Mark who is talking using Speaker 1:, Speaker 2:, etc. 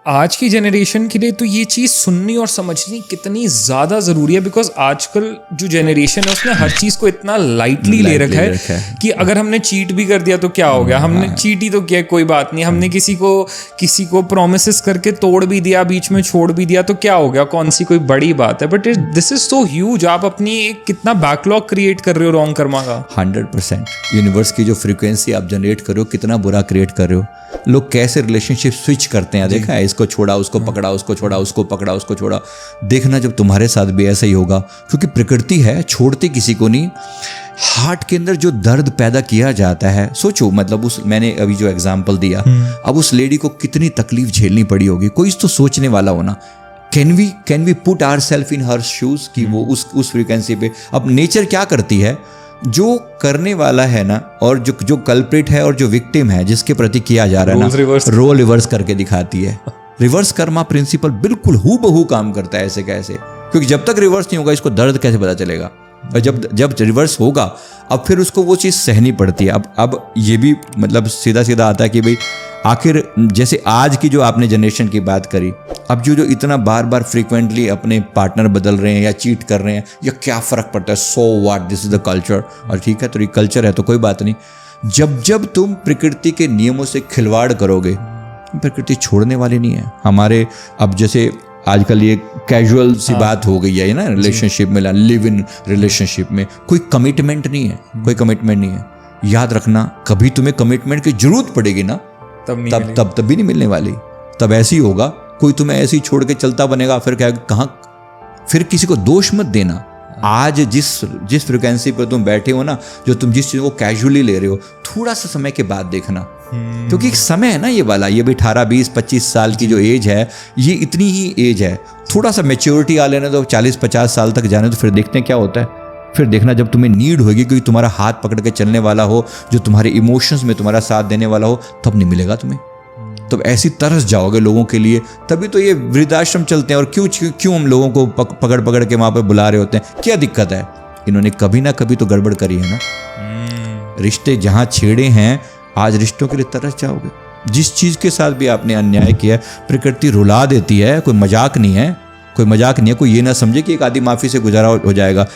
Speaker 1: आज की जनरेशन के लिए तो ये चीज़ सुननी और समझनी कितनी ज़्यादा ज़रूरी है, बिकॉज आजकल जो जनरेशन है उसने हर चीज़ को इतना लाइटली ले रखा है कि अगर हमने चीट भी कर दिया तो क्या हो गया, हमने चीट ही तो किया, कोई बात नहीं, हमने किसी को प्रोमिसेस करके तोड़ भी दिया, बीच में छोड़ भी दिया तो क्या हो गया, कौन सी कोई बड़ी बात है। But this is so huge, आप अपनी एक कितना बैकलॉग क्रिएट कर रहे हो रॉन्ग कर्मा का।
Speaker 2: 100% यूनिवर्स की जो फ्रीक्वेंसी आप जनरेट कर रहे हो कितना बुरा क्रिएट कर रहे हो। लोग कैसे रिलेशनशिप स्विच करते हैं, देखा है, इसको छोड़ा उसको पकड़ा, उसको छोड़ा उसको पकड़ा, उसको छोड़ा। देखना जब तुम्हारे साथ भी ऐसा ही होगा, क्योंकि प्रकृति है, छोड़ती किसी को नहीं। हार्ट के अंदर जो दर्द पैदा किया जाता है, सोचो, मतलब उस मैंने अभी जो एग्जांपल दिया, अब उस लेडी को कितनी तकलीफ झेलनी पड़ी होगी। कोई तो सोचने वाला होना, can we put our self in her shoes कि वो उस फ्रीक्वेंसी पे। अब नेचर क्या करती है, जो करने वाला है ना, और जो कल्प्रिट है और जो विक्टिम है जिसके प्रति किया जा रहा है ना, रोल रिवर्स करके दिखाती है। रिवर्स कर्मा प्रिंसिपल बिल्कुल हूबहू काम करता है ऐसे कैसे, क्योंकि जब तक रिवर्स नहीं होगा इसको दर्द कैसे पता चलेगा, और जब रिवर्स होगा अब फिर उसको वो चीज़ सहनी पड़ती है। अब ये भी मतलब सीधा सीधा आता है कि भाई आखिर जैसे आज की जो आपने जनरेशन की बात करी, अब जो इतना बार बार फ्रीक्वेंटली अपने पार्टनर बदल रहे हैं या चीट कर रहे हैं, या क्या फ़र्क पड़ता है, so what, this is the culture. और ठीक है, तो ये कल्चर है तो कोई बात नहीं। जब तुम प्रकृति के नियमों से खिलवाड़ करोगे, प्रकृति छोड़ने वाली नहीं है। हमारे अब जैसे आजकल ये कैजुअल सी बात हो गई है ना, रिलेशनशिप में, लिव इन रिलेशनशिप में कोई कमिटमेंट नहीं है, कोई कमिटमेंट नहीं है। याद रखना, कभी तुम्हें कमिटमेंट की जरूरत पड़ेगी ना, तब भी नहीं मिलने वाली। तब ऐसी होगा, कोई तुम्हें ऐसे ही छोड़ के चलता बनेगा, फिर क्या, कहाँ, फिर किसी को दोष मत देना। आज जिस फ्रिक्वेंसी पर तुम बैठे हो ना, जो तुम जिस चीज़ को कैजुअली ले रहे हो, थोड़ा सा समय के बाद देखना, क्योंकि एक समय है ना ये वाला, ये भी 18, 20, 25 साल की जो एज है, ये इतनी ही एज है। थोड़ा सा मैच्योरिटी आ लेना, तो 40, 50 साल तक जाने, तो फिर देखते हैं क्या होता है। फिर देखना जब तुम्हें नीड होगी, क्योंकि तुम्हारा हाथ पकड़ के चलने वाला हो, जो तुम्हारे इमोशंस में तुम्हारा साथ देने वाला हो, तब नहीं मिलेगा तुम्हें। तब ऐसी तरस जाओगे लोगों के लिए। तभी तो ये वृद्धाश्रम चलते हैं, और क्यों हम लोगों को पकड़ के वहाँ पर बुला रहे होते हैं। क्या दिक्कत है, इन्होंने कभी ना कभी तो गड़बड़ करी है ना। रिश्ते जहाँ छेड़े हैं, आज रिश्तों के लिए तरस जाओगे। जिस चीज़ के साथ भी आपने अन्याय किया, प्रकृति रुला देती है। कोई मजाक नहीं है, कोई ये ना समझे कि एक आदि माफ़ी से गुजारा हो जाएगा।